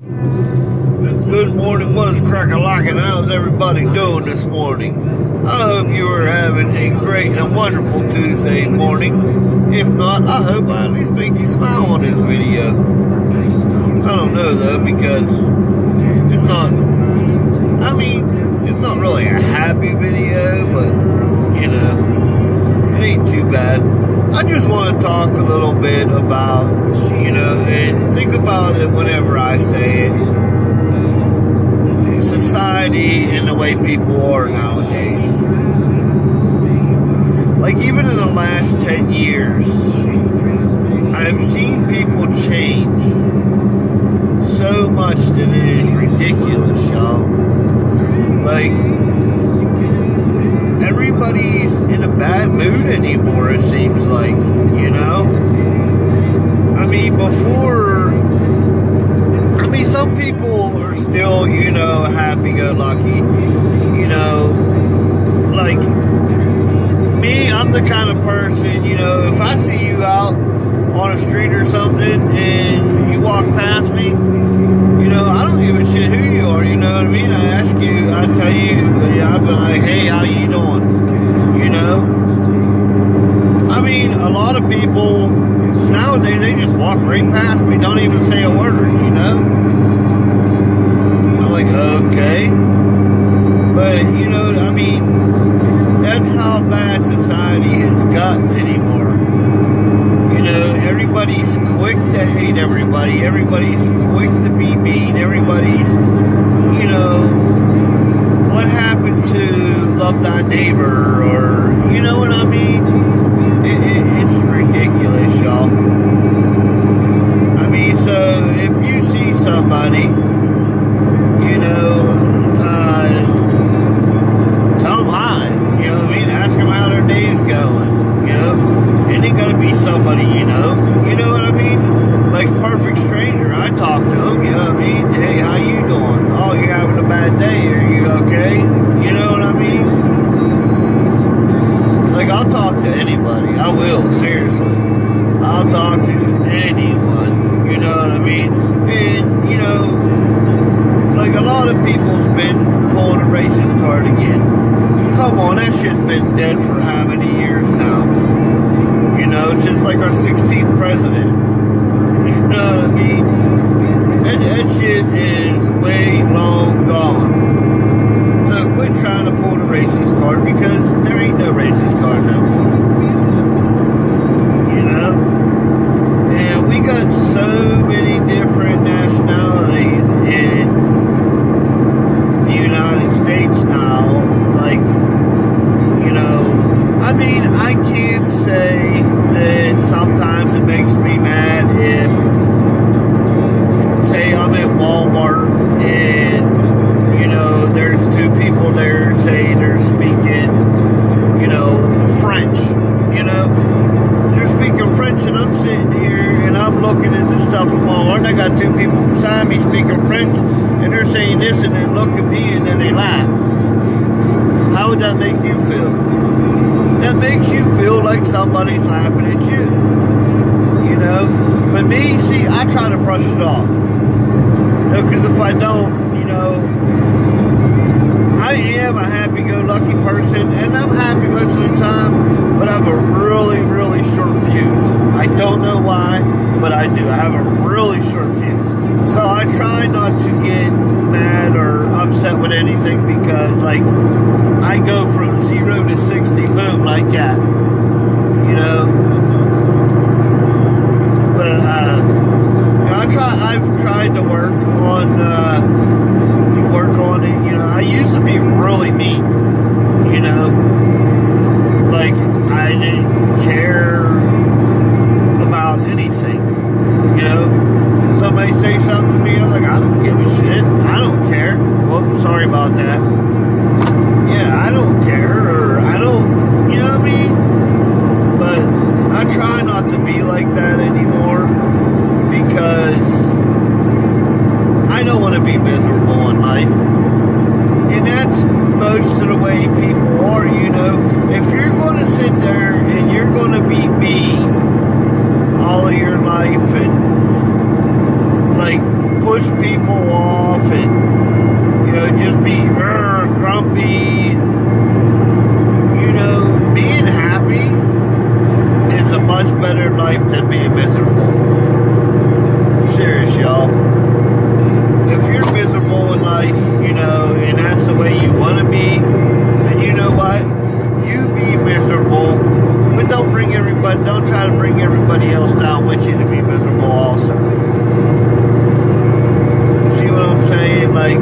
Good morning, what's crack-a-lackin'? How's everybody doing this morning? I hope you are having a great and wonderful Tuesday morning. If not, I hope I at least make you smile on this video. I don't know though, because it's not, it's not really a happy video, but, you know, it ain't too bad. I just want to talk a little bit about, you know, and think about it whenever I say it. Society and the way people are nowadays. Like even in the last 10 years, I've seen people change so much that it is ridiculous, y'all. Like, everybody's in a bad mood anymore, it seems like, you know? I mean, some people are still, you know, happy-go-lucky, you know, like, me, I'm the kind of person, you know, if I see you out on a street or something, and you walk past me, you know, I don't give a shit who you are, you know what I mean? I ask you, I tell you, I'll be like, hey, how you doing, you know? I mean, a lot of people, nowadays, they just walk right past me, don't even say a word, you know? Like, okay, but you know, I mean, that's how bad society has gotten anymore. You know, everybody's quick to hate everybody, everybody's quick to be mean, everybody's, you know, what happened to love thy neighbor, or, you know what I mean? It's ridiculous, y'all. I mean, so if you see somebody, you know, tell them hi, you know what I mean? Ask them how their day's going, you know? And it gotta be somebody, you know what I mean? Like perfect stranger, I talk to them, you know what I mean? Hey, how you doing? Oh, you're having a bad day, are you okay? You know what I mean? Like, I'll talk to anybody, I will, seriously. I'll talk to anyone, you know what I mean? And, you know, like a lot of people's been pulling a racist card again. Come on, that shit's been dead for how many years now? You know, it's just like our 16th president. You know what I mean? That shit is way long gone. So quit trying to pull the racist card, because there ain't no racist card no more. You know? And we got so many different nationalities in the United States now, like, you know, I mean, I can say that sometimes it makes me mad if, say, I'm at Walmart and, you know, there's two people there, say they're speaking, you know, French, you know, they're speaking French, and I'm sitting here and I'm looking at this stuff at Walmart, and I got two people beside me speaking French, and they're saying this, and then look at me, and then they laugh. How would that make you feel? That makes you feel like somebody's laughing at you. You know? But me, see, I try to brush it off. You know, because if I don't, you know, I am a happy-go-lucky person, and I'm happy most of the time, but I have a really, really short fuse. I don't know why, but I do. I have a really short fuse. So I try not to get mad or upset with anything, because, like, I go from 0 to 60, boom, like that. You know? But, you know, I've tried to work on it, you know. I used to be really mean, you know? Like, I didn't care about anything, you know? Somebody say something to me, I'm like, I don't give a shit. I don't care. Whoops, sorry about that. Yeah, I don't care, or I don't, you know what I mean? But I try not to be like that anymore, because I don't want to be miserable in life. And that's most of the way people are, you know. If you're going to sit there and you're going to be mean all of your life and, like, push people off and, you know, just be grumpy. You know, being happy is a much better life than being miserable. Serious, y'all. If you're miserable in life, you know, and that's the way you want to be, then you know what? You be miserable, but don't try to bring everybody else down with you to be miserable also. See what I'm saying? Like,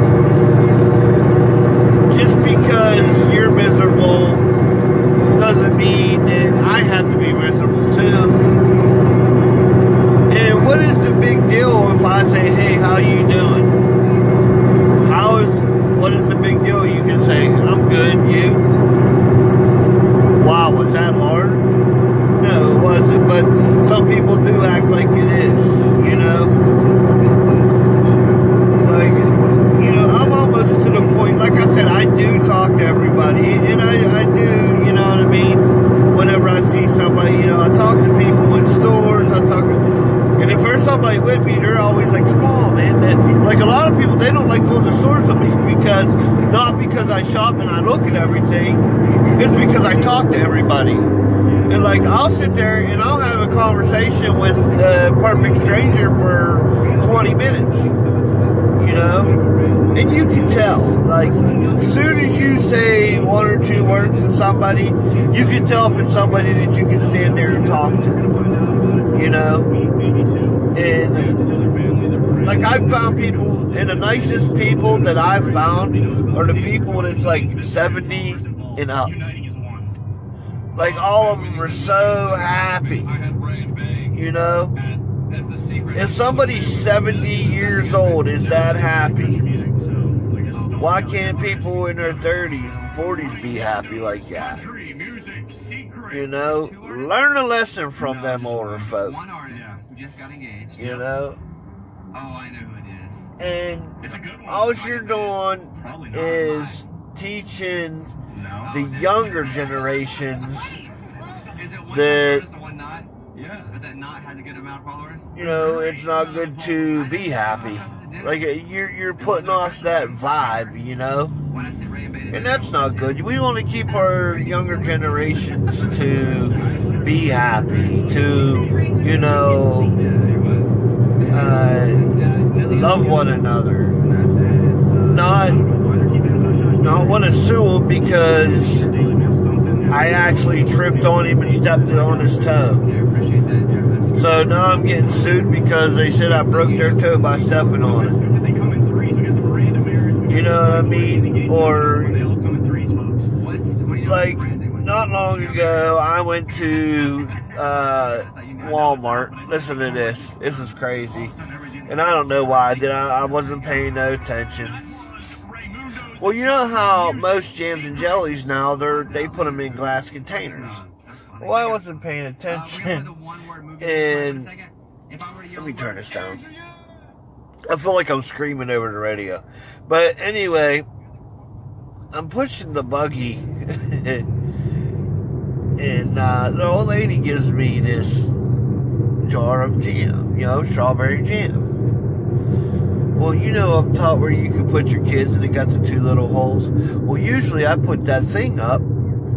just because you're miserable doesn't mean that I have to be miserable too. And what is the big deal if I say, hey, how you doing? What is the big deal? You can say, I'm good, you? Wow, was that hard? No, it wasn't, but some people do act like it is, you know? Like, you know, I'm almost to the point, like I said, I do talk to everybody, and I do, you know what I mean? Whenever I see somebody, you know, I talk to people in stores, and if there's somebody with me, they're always like, come on, man. Like, a lot of people, they don't like going to stores with me not because I shop and I look at everything. It's because I talk to everybody. And, like, I'll sit there and I'll have a conversation with a perfect stranger for 20 minutes, you know? And you can tell, like, as soon as you say one or two words to somebody, you can tell if it's somebody that you can stand there and talk to, you know? And, like, I've found people, and the nicest people that I've found are the people that's, like, 70 and up. Like, all of them are so happy, you know? If somebody's 70 years old is that happy, why can't people in their 30s and 40s be happy like that? You know? Learn a lesson from them older folk. You know? Oh, I know who it is. And all you're doing is teaching the younger generations that, you know, it's not good to be happy. Like, you're putting off that vibe, you know? And that's not good. We want to keep our younger generations to be happy, to, you know, love one another. Not want to sue him because I actually tripped on him and stepped on his toe. So now I'm getting sued because they said I broke their toe by stepping on it. You know what I mean? Or, like, not long ago, I went to Walmart. Listen to this. This is crazy. And I don't know why I did. I wasn't paying no attention. Well, you know how most jams and jellies now, they put them in glass containers. Well, I wasn't paying attention. And let me turn this down. I feel like I'm screaming over the radio. But anyway, I'm pushing the buggy. And the old lady gives me this jar of jam, you know, strawberry jam. Well, you know up top where you can put your kids and it got the two little holes. Well, usually I put that thing up,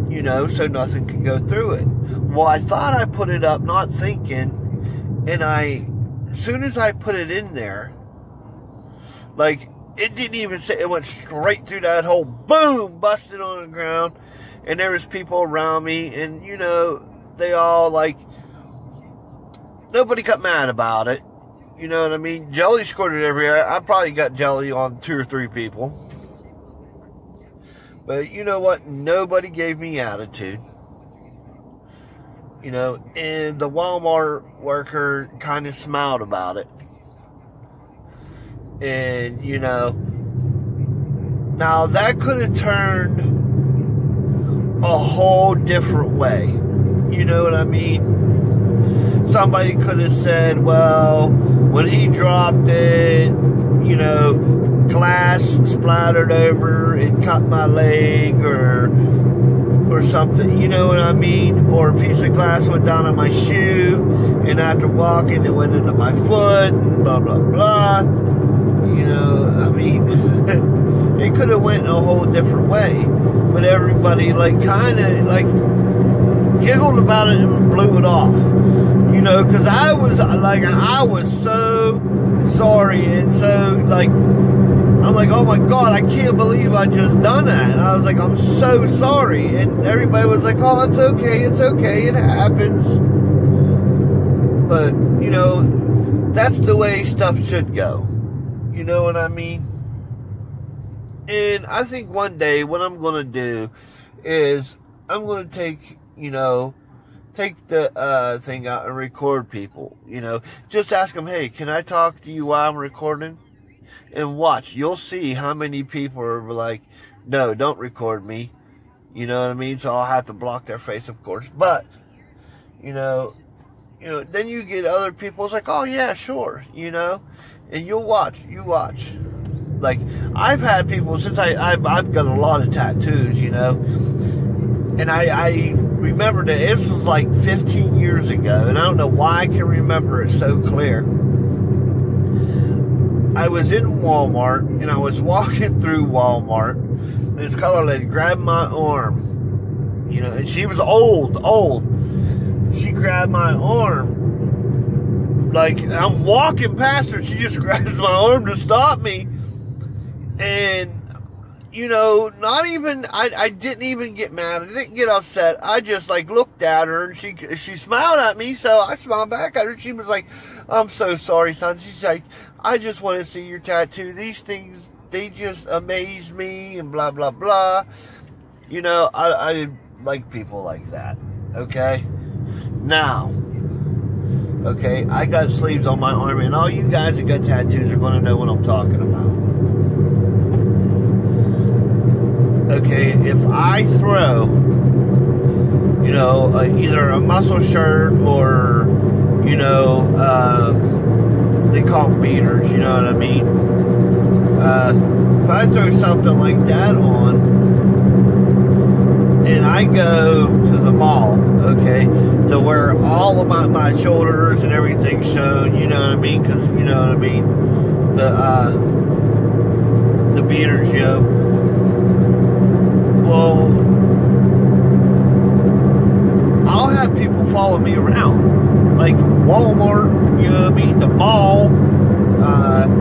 you know, so nothing can go through it. Well, I thought I put it up not thinking, and as soon as I put it in there, like, it didn't even say, it went straight through that hole, boom, busted on the ground, and there was people around me, and, you know, they all, like, nobody got mad about it. You know what I mean? Jelly squirted everywhere. I probably got jelly on 2 or 3 people. But you know what? Nobody gave me attitude. You know, and the Walmart worker kind of smiled about it. And, you know, now that could have turned a whole different way. You know what I mean? Somebody could have said, well, when he dropped it, you know, glass splattered over and cut my leg or something, you know what I mean? Or a piece of glass went down on my shoe, and after walking, it went into my foot, and blah, blah, blah. You it could have went a whole different way, but everybody like kind of like giggled about it and blew it off, you know, because I was so sorry, and so like I'm like, oh my God, I can't believe I just done that. And I was like, I'm so sorry. And everybody was like, oh, it's okay, it happens. But, you know, that's the way stuff should go. You know what I mean? And I think one day what I'm going to do is I'm going to take the thing out and record people. You know, just ask them, hey, can I talk to you while I'm recording? And watch, you'll see how many people are like, no, don't record me. You know what I mean? So I'll have to block their face, of course. But, you know, then you get other people, it's like, oh yeah, sure, you know, and you watch. Like, I've had people, since I've got a lot of tattoos, you know, and I remember that it was like 15 years ago, and I don't know why I can remember it so clear. I was in Walmart, and I was walking through Walmart, and this color lady grabbed my arm, you know, and she was old. She grabbed my arm, like, I'm walking past her, she just grabs my arm to stop me, and, you know, not even, I didn't even get mad, I didn't get upset, I just, like, looked at her, and she smiled at me, so I smiled back at her. She was like, I'm so sorry, son. She's like, I just want to see your tattoo. These things, they just amaze me, and blah, blah, blah. You know, I like people like that, okay? Now, okay, I got sleeves on my arm, and all you guys that got tattoos are going to know what I'm talking about. Okay, if I throw, you know, either a muscle shirt or, you know, they call them beaters, you know what I mean? If I throw something like that on, and I go to the mall, okay, to where all of my shoulders and everything's shown, you know what I mean? Because, you know what I mean? The beaters, you know. Well, I'll have people follow me around, like Walmart, you know what I mean, the mall,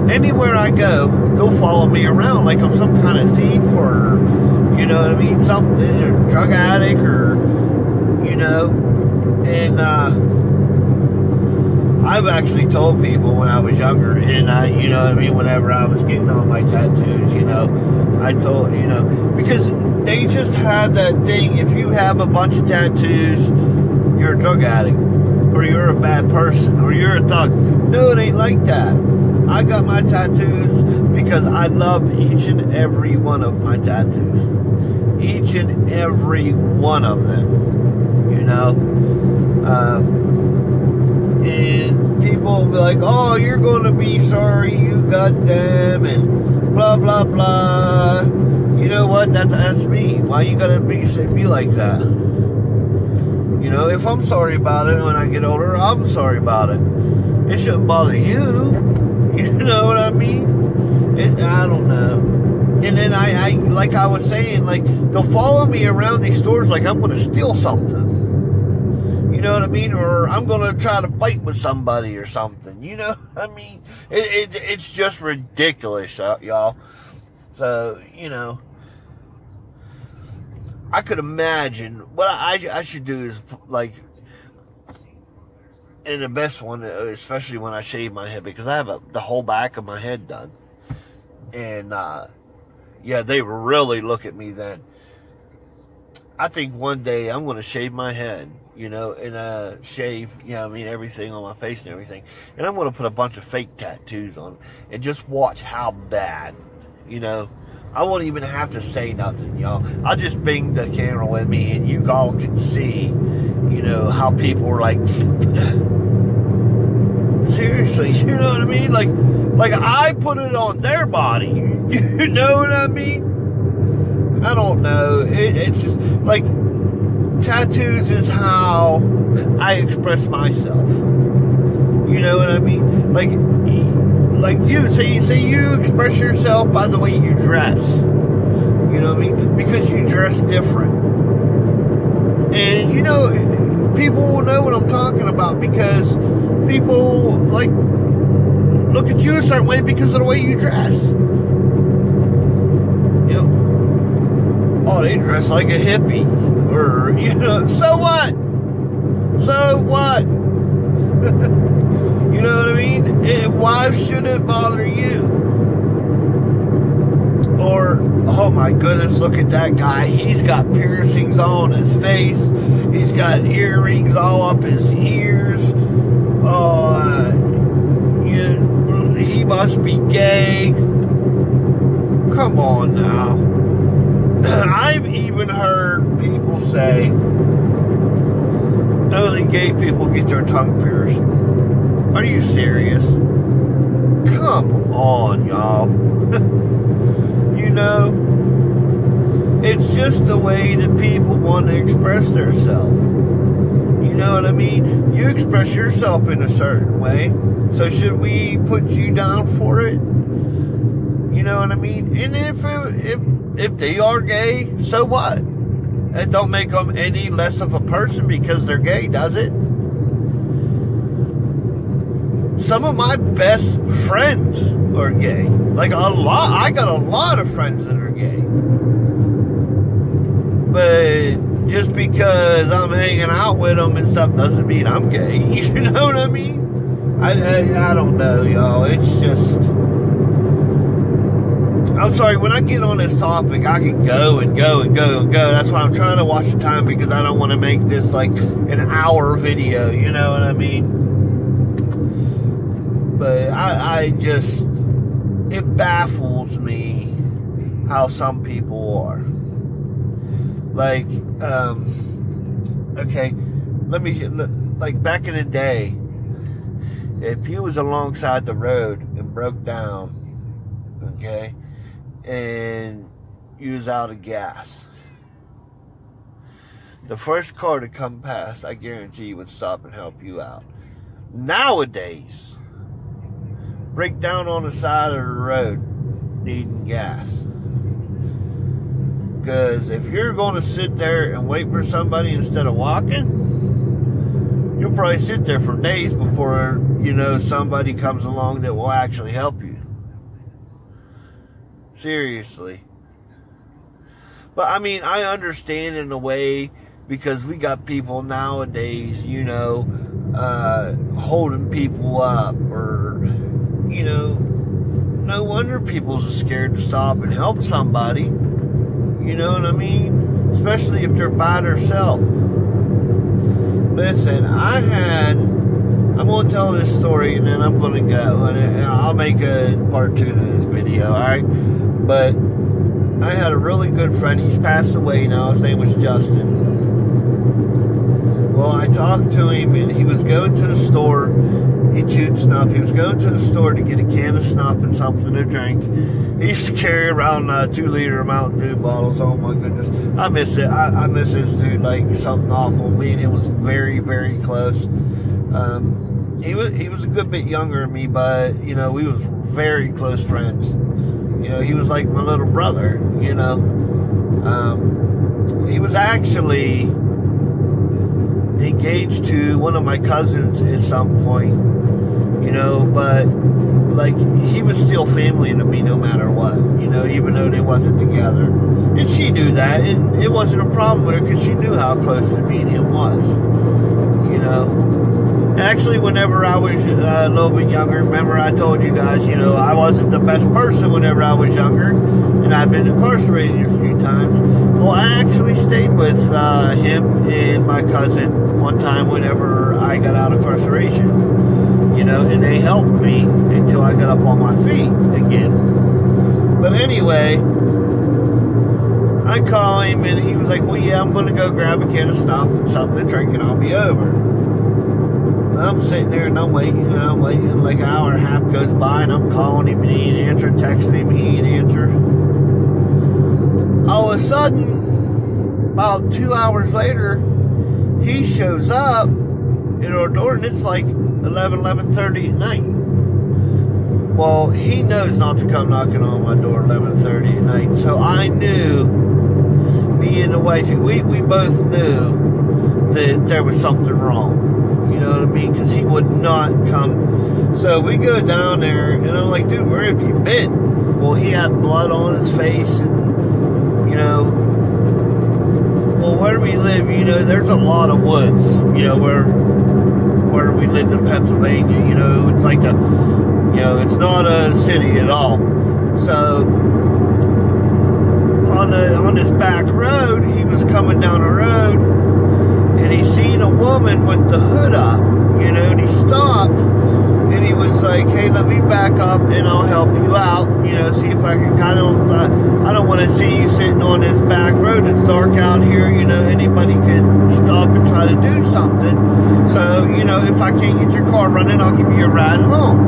anywhere I go, they'll follow me around like I'm some kind of thief or, you know what I mean, something, or drug addict, or, you know, and I've actually told people when I was younger, and you know what I mean, whenever I was getting all my tattoos, you know, I told, you know, because they just have that thing, if you have a bunch of tattoos, you're a drug addict, or you're a bad person, or you're a thug. No, it ain't like that. I got my tattoos because I love each and every one of my tattoos. Each and every one of them, you know. And people will be like, oh, you're going to be sorry you got them, and blah, blah, blah. You know what? That's me. Why you got to be like that? You know, if I'm sorry about it when I get older, I'm sorry about it. It shouldn't bother you. You know what I mean? I don't know. And then I like I was saying, like, they'll follow me around these stores like I'm going to steal something. You know what I mean? Or I'm going to try to fight with somebody or something. You know what I mean? It's just ridiculous, y'all. So, you know, I could imagine what I should do is, like, and the best one, especially when I shave my head, because I have the whole back of my head done. And, yeah, they really look at me then. I think one day I'm going to shave my head, you know, and shave, you know, I mean, everything on my face and everything. And I'm going to put a bunch of fake tattoos on and just watch how bad, you know. I won't even have to say nothing, y'all. I'll just bring the camera with me and you all can see, you know, how people are like, seriously, you know what I mean? Like I put it on their body, you know what I mean? I don't know. It's just like tattoos is how I express myself. You know what I mean? Like like you say you express yourself by the way you dress. You know what I mean? Because you dress different. And you know, people will know what I'm talking about because people like look at you a certain way because of the way you dress. You know, oh, they dress like a hippie, or you know, so what? So what? You know what I mean? Why should it bother you? Or, oh my goodness, look at that guy. He's got piercings on his face. He's got earrings all up his ears. He must be gay. Come on now. I've even heard people say only gay people get their tongue pierced. Are you serious? Come on, y'all. You know, it's just the way that people want to express themselves. You know what I mean? You express yourself in a certain way. So should we put you down for it? You know what I mean? And if they are gay, so what? It don't make them any less of a person because they're gay, does it? Some of my best friends are gay. Like a lot. I got a lot of friends that are gay. But just because I'm hanging out with them and stuff doesn't mean I'm gay. You know what I mean? I don't know, y'all. It's just... I'm sorry, when I get on this topic, I can go and go and go and go. That's why I'm trying to watch the time because I don't want to make this like an hour video. You know what I mean? But I just... It baffles me how some people are. Like, okay, let me, like back in the day, if you was alongside the road and broke down, okay, and you was out of gas, the first car to come past, I guarantee you would stop and help you out. Nowadays, break down on the side of the road needing gas. Because if you're going to sit there and wait for somebody instead of walking, you'll probably sit there for days before, you know, somebody comes along that will actually help you. Seriously. But, I mean, I understand in a way because we got people nowadays, you know, holding people up or, you know, no wonder people's scared to stop and help somebody. You know what I mean? Especially if they're by themselves. Listen, I'm going to tell this story and then I'm going to go. And I'll make a part 2 to this video, alright? But I had a really good friend. He's passed away now. His name was Justin. Well, I talked to him and he was going to the store. He chewed snuff. He was going to the store to get a can of snuff and something to drink. He used to carry around 2-liter Mountain Dew bottles. Oh my goodness. I miss it. I miss this dude like something awful. Me and him was very, very close. He was a good bit younger than me, but, you know, we was very close friends. You know, he was like my little brother, you know. He was actually engaged to one of my cousins at some point, you know, but like he was still family to me no matter what, you know, even though they wasn't together. And she knew that, and it wasn't a problem with her because she knew how close to me and him was, you know. Actually, whenever I was a little bit younger, remember I told you guys, you know, I wasn't the best person whenever I was younger, and I've been incarcerated a few times. Well, I actually stayed with him and my cousin one time whenever I got out of incarceration, you know, and they helped me until I got up on my feet again. But anyway, I call him, and he was like, well, yeah, I'm going to go grab a can of stuff and something to drink, and I'll be over. I'm sitting there and I'm waiting, and I'm waiting. Like an hour and a half goes by, and I'm calling him, and he ain't answering, texting him, he ain't answering. All of a sudden, about 2 hours later, he shows up at our door, and it's like 11:30 at night. Well, he knows not to come knocking on my door 11:30 at night. So I knew, me and the wife, we both knew that there was something wrong. You know what I mean? Because he would not come. So we go down there, and I'm like, dude, where have you been? Well, he had blood on his face, and, you know, well, where we live, you know, there's a lot of woods, you know, where we lived in Pennsylvania, you know, it's like the, you know, it's not a city at all. So on this back road, he was coming down the road, and he seen a woman with the hood up, you know, and he stopped, and he was like, hey, let me back up, and I'll help you out, you know, see if I can kind of, I don't want to see you sitting on this back road. It's dark out here, you know, anybody could stop and try to do something. So, you know, if I can't get your car running, I'll give you a ride home.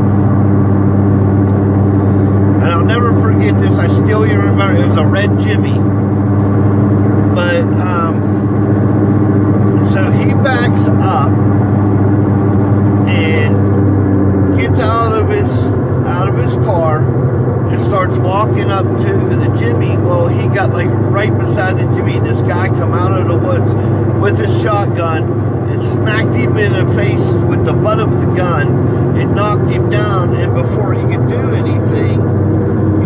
And I'll never forget this. I still even remember, it was a red Jimmy. But, so he backs up and gets out of his car and starts walking up to the Jimmy. Well, he got like right beside the Jimmy, and this guy come out of the woods with his shotgun and smacked him in the face with the butt of the gun and knocked him down. And before he could do anything,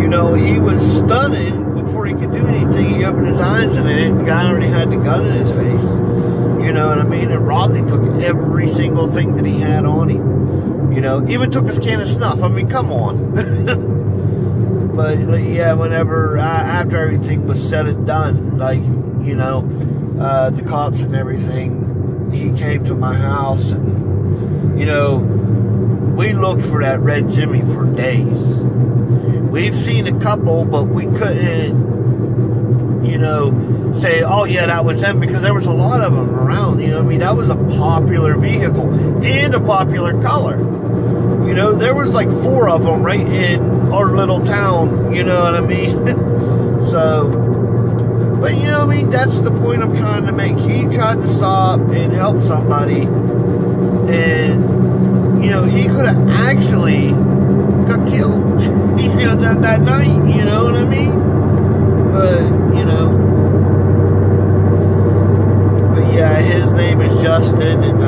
you know, he was stunning. Before he could do anything, he opened his eyes, and the guy already had the gun in his face. You know what I mean? And Rodney took every single thing that he had on him. You know, even took his can of snuff. I mean, come on. But yeah, whenever, after everything was said and done, like, you know, the cops and everything, he came to my house, and, you know, we looked for that red Jimmy for days. We've seen a couple, but we couldn't, you know, say, oh yeah, that was them, because there was a lot of them around, you know what I mean? That was a popular vehicle and a popular color. You know, there was like 4 of them right in our little town, you know what I mean? So, but you know what I mean? That's the point I'm trying to make. He tried to stop and help somebody, and, you know, he could have actually got killed, you know, that night, you know what I mean? But, you know, but yeah, his name is Justin, and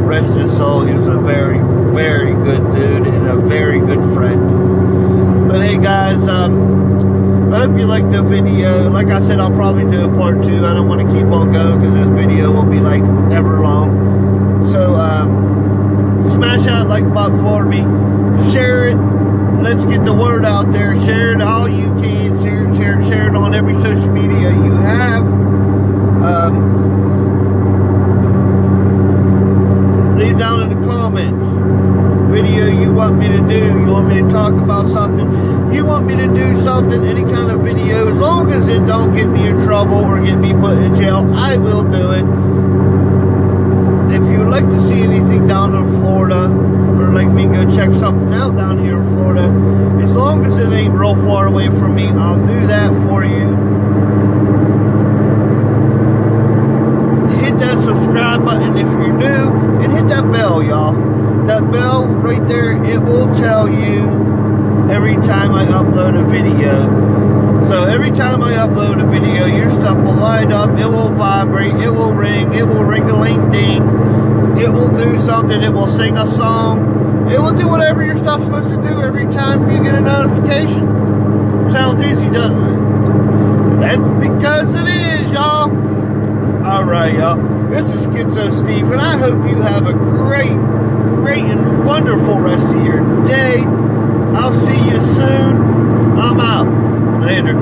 rest his soul, he was a very, very good dude and a very good friend. But hey guys, I hope you liked the video. Like I said, I'll probably do a part 2. I don't want to keep on going because this video will be like ever long. So smash that like button for me, share it, let's get the word out there. Share it all you can, share it on every social media you have. Leave down in the comments video you want me to do. You want me to talk about something, you want me to do something, any kind of video, as long as it don't get me in trouble or get me put in jail, I will do it. If you would like to see anything down in Florida, or like me go check something out down here in Florida, as long as it ain't real far away from me, I'll do that for you. Hit that subscribe button if you're new, and hit that bell, y'all. That bell right there, it will tell you every time I upload a video. So every time I upload a video, your stuff will light up, it will vibrate, it will ring a ling ding, it will do something, it will sing a song, it will do whatever your stuff's supposed to do every time you get a notification. Sounds easy, doesn't it? That's because it is, y'all. Alright, y'all. This is Schizo Steve, and I hope you have a great and wonderful rest of your day. I'll see you soon. I'm out. Later.